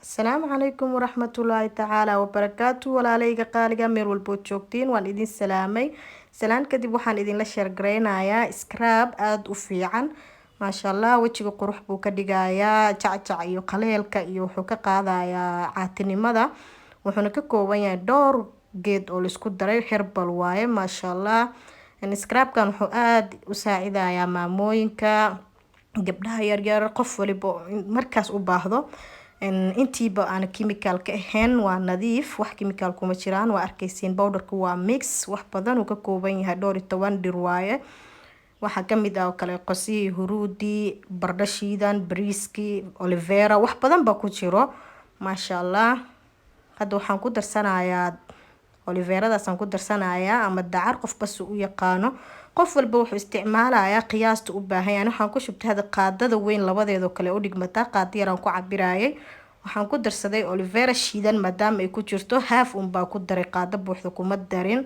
السلام عليكم ورحمة الله تعالى وبركاته walaaleyga qaaliga meel walbo joogtiin waan idin salaamay salaan kadib waxaan idin la share gareynayaa scrub aad u fiican maasha Allah wajiga qurux buu ka dhigayaa jacac iyo qaleelka iyo wuxuu ka qaadayaa caatinimada wuxuuna ka kooban yahay dhowr geed oo la isku daray herbal waaye maasha Allah scrubkan wuxuu aad u saacidayaa maamooyinka gabdhaha yar yar qof waliba markaas u baahdo intiiba aan chemical ka ahayn waa nadiif wax chemical kuma jiraan waa arkaysiin powderka waa mix wax badan uu ka kooban yahay dhowr iyo toban dhir waaye waxa kamid ah kale qosii huruudi baradho shiidan bariiski aloe vera wax badan ba ku jiro maasha Allah hadda waxaan ku darsanayaa aloe vera aan ku darsanayaa ama dacar qof bas u yaqaano qof walba wuxuu isticmaalayaa qiyaasta u baahan yahay waxaan ku shubtay hada qaadada weyn labadeedo kale u dhigmata qaad yar aan ku cabiraayay waxaan ku darsaday aloe vera shiidan maadaama ay ku jirto half baa ku daray qaado buuxda kuma darin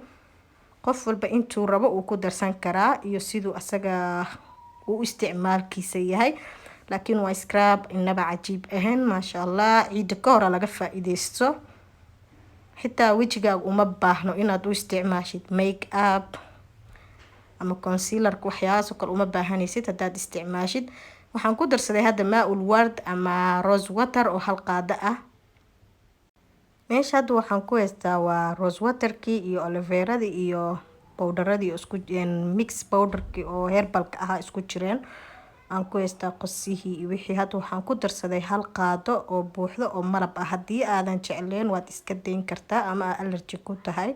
qof walba intuu rabo uu ku darsan karaa iyo sidoo asaga uu isticmaalkiisa yahay laakiin waa scrub inaba cajiib ahaan maasha Allah ciida ka hor laga faa'iideysto xitaa wajigaaga uma baahno inaad u isticmaashid make up ama concealer waxyaabo kale uma baahanaysid hadaad isticmaashid waxaan ku darsaday hada maa'ul ward ama rose water oo hal qaado ah meesha hadda waxaan ku haystaa waa rose waterkii iyo aloe vera iyo powderadii isku mix powderkii oo herbalka ah isku jireen aan ku haystaa qosihii iyo wixii hadda waxaan ku darsaday hal qaado oo buuxda oo malab ah hadii aadan jecleen waad iska deyn kartaa ama allergy ku tahay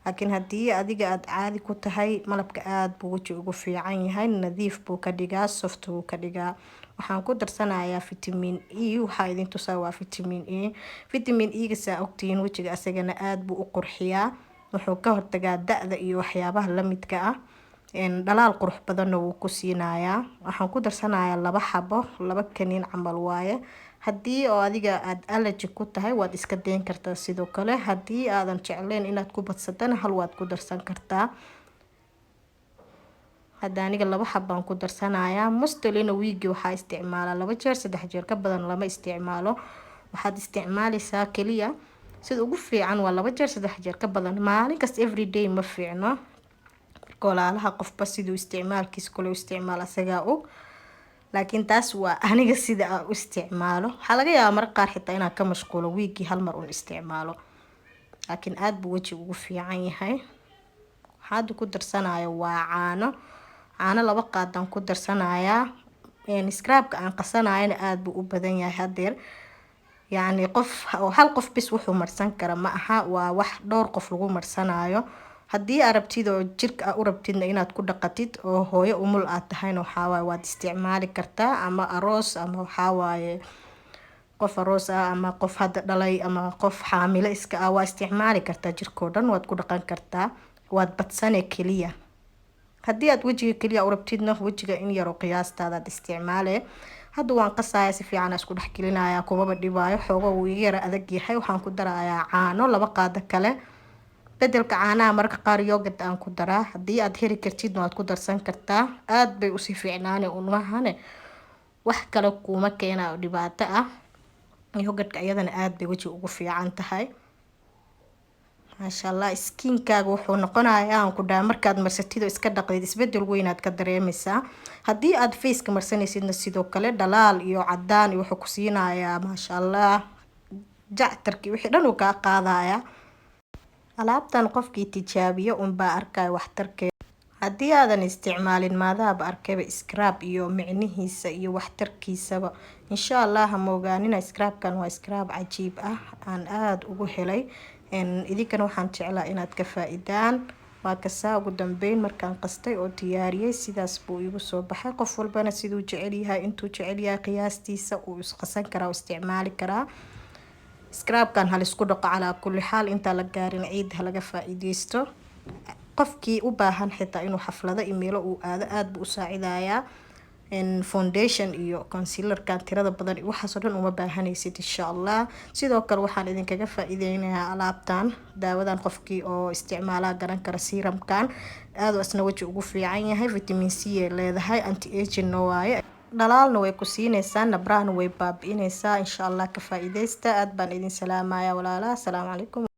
laakiin hadii adiga aad caadi ku tahay malabka aad buu wajiga ugu fiican yahay nadiif buu ka dhigaa soft buu ka dhigaa waxaan ku darsanayaa vitamin E waxa idin tusaa waa vitamin E ga saa ogtiin wajiga asagana aad buu u qurxiyaa wuxuu ka hortagaa da'da iyo waxyaabaha la midka ah dhalaal qurux badan wuu ku siinayaa waxaan ku darsanayaa 2 xabo 2 kaniin camal waaye hadii oo adiga aad allergy ku tahay waad iska deyn kartaa sidoo kale hadii aadan jecleen inaad ku badsadana hal waad ku darsan kartaa hadda aniga 2 xabaan ku darsanayaa mustalina wiigi waxa isticmaala 2 jeer 3 jeer ka badan lama isticmaalo waxaad isticmaalaysaa kaliya sida ugu fiican waa 2 jeer 3 jeer ka badan maalin kasta every day ma fiicno golaalaha qofba sidoo isticmaalkiisa kale isticmaal asaga og laakiin taas waa aniga sida aan u isticmaalo waxa laga yaabaa mar qaar xitaa inaan ka mashquulo wiigi hal mar u isticmaalo laakiin aad buu wajiga ugu fiican yahay waxaad ku darsanayo waa caano 2 qaadaan ku darsanayaa scrubka aan qasanayna aad buu u badan yahay hadeer yani hal qof bis wuxuu marsan kara ma aha waa wax dhowr qof lagu marsanayo hadii aad rabtid oo jirka u rabtidna inaad ku dhaqatid oo hooyo umul aad tahayna waxa waaye waad isticmaali kartaa ama aroos ama waxa waaye qof aroos ah ama qof hada dhalay ama qof xaamilo iska ah waa isticmaali kartaa jirko dhan waad ku dhaqan kartaa waad badsanay kaliya hadii aad wajiga kaliya u rabtidna wajiga in yar oo qiyaastaada isticmaale hadda waan qasaaya si fiican isku dhaxgelinayaa kuma dhibaayo xoogo uu yar adag yahay waxaan ku darayaa caano 2 qaado kale bedelka caanaha marka qaar yogurt aan ku daraa hadii aad heli kartid waad ku darsan kartaa aad bay u si fiicnaan unmahane wax kale kuma keena dhibaato ah yogurtka ayadana aad bay wajiga ugu fiican tahay maasha Allah skinkaaga wuxuu noqonayaa aan ku dhaa markaad marsatid iska dhaqeed isbedel weyn aad ka dareemaysaa hadii aad face ka marsanaysidna sidoo kale dhalaal iyo cadaan wuxuu ku siinayaa maasha Allah jactarki wixii dhan uu ka qaadaya alaabtan qofkii tijaabiyo baa arkay waxtarkeeda hadii aadan isticmaalin maadaaba arkayba scrub iyo micnihiisa iyo waxtarkiisaba insha Allah ma ogaanina scrubkan waa scrub cajiib ah aan aad ugu helay idinkana waxaan jeclaa inaad ka faa'iidaan waa kasaa ugu dambeyn markaan qastay oo diyaariyay sidaas buu igu soo baxay qof walbana sidoo jecel yahay intuu jecel yahay qiyaastiisa uu isqasan karaa oo isticmaali karaa scrubkan hal isku dhaqo ala kulli xaal inta la gaarin ciid laga faa'iideysto qofkii u baahan xitaa inuu xaflado email uu aad buu u saacidayaa foundation iyo concealer kan tirada badan waxa soo dhan uma baahanaysid insha Allah sidoo kale waxaan idinkaga faa'iideynayaa alaabtan daawadan qofkii oo isticmaala garan kara serumkan aad oo asna waji ugu fiican yahay vitamin C ay leedahay anti aging waaye dhalaalna way ku siinaysaa, nabrahana way baabi'inaysaa. Insha Allah ka faa'iidaysta. Aad baan idin salaamayaa walaalaha. Assalaamu calaykum.